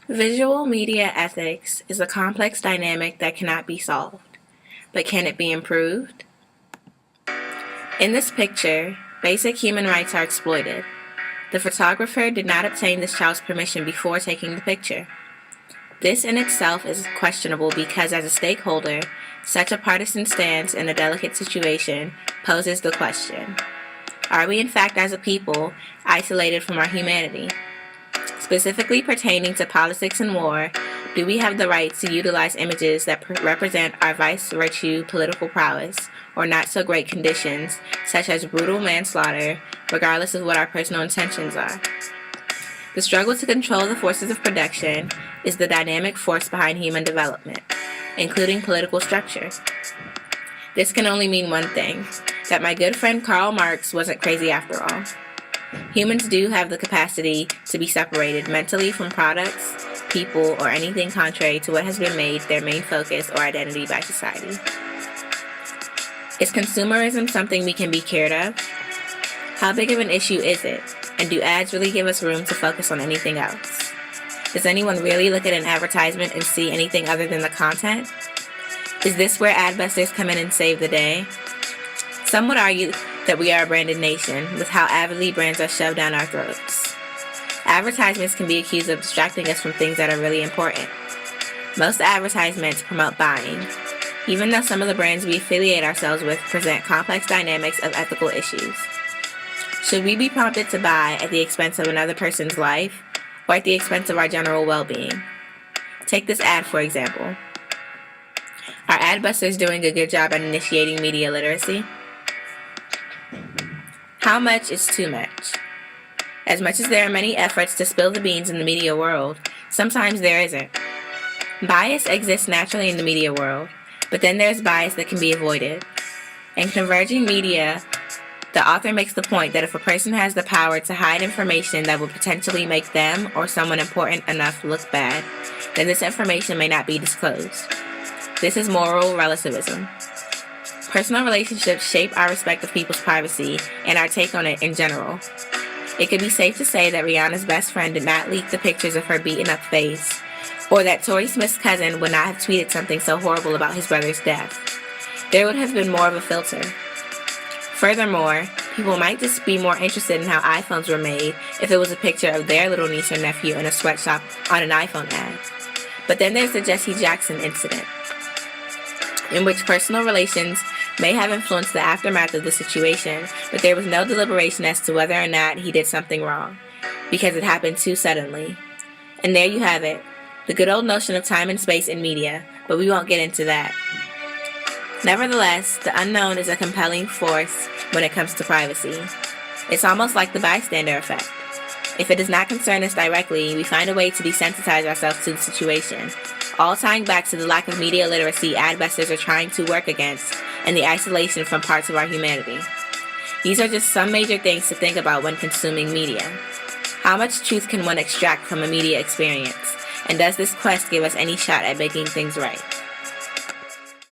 Visual media ethics is a complex dynamic that cannot be solved, but can it be improved? In this picture, basic human rights are exploited. The photographer did not obtain this child's permission before taking the picture. This in itself is questionable because as a stakeholder, such a partisan stance in a delicate situation poses the question: are we in fact as a people isolated from our humanity? Specifically pertaining to politics and war, do we have the right to utilize images that represent our vice virtue political prowess or not so great conditions, such as brutal manslaughter, regardless of what our personal intentions are? The struggle to control the forces of production is the dynamic force behind human development, including political structure. This can only mean one thing, that my good friend Karl Marx wasn't crazy after all. Humans do have the capacity to be separated mentally from products, people, or anything contrary to what has been made their main focus or identity by society. Is consumerism something we can be cured of? How big of an issue is it? And do ads really give us room to focus on anything else? Does anyone really look at an advertisement and see anything other than the content? Is this where ad busters come in and save the day? Some would argue that we are a branded nation, with how avidly brands are shoved down our throats. Advertisements can be accused of distracting us from things that are really important. Most advertisements promote buying, even though some of the brands we affiliate ourselves with present complex dynamics of ethical issues. Should we be prompted to buy at the expense of another person's life, or at the expense of our general well-being? Take this ad, for example. Are ad busters doing a good job at initiating media literacy? How much is too much? As much as there are many efforts to spill the beans in the media world, sometimes there isn't. Bias exists naturally in the media world, but then there's bias that can be avoided. In Converging Media, the author makes the point that if a person has the power to hide information that would potentially make them or someone important enough look bad, then this information may not be disclosed. This is moral relativism. Personal relationships shape our respect of people's privacy and our take on it in general. It could be safe to say that Rihanna's best friend did not leak the pictures of her beaten up face, or that Tory Smith's cousin would not have tweeted something so horrible about his brother's death. There would have been more of a filter. Furthermore, people might just be more interested in how iPhones were made if it was a picture of their little niece or nephew in a sweatshop on an iPhone ad. But then there's the Jesse Jackson incident, in which personal relations may have influenced the aftermath of the situation, but there was no deliberation as to whether or not he did something wrong, because it happened too suddenly. And there you have it, the good old notion of time and space in media, but we won't get into that. Nevertheless, the unknown is a compelling force when it comes to privacy. It's almost like the bystander effect. If it does not concern us directly, we find a way to desensitize ourselves to the situation, all tying back to the lack of media literacy ad busters are trying to work against and the isolation from parts of our humanity. These are just some major things to think about when consuming media. How much truth can one extract from a media experience? And does this quest give us any shot at making things right?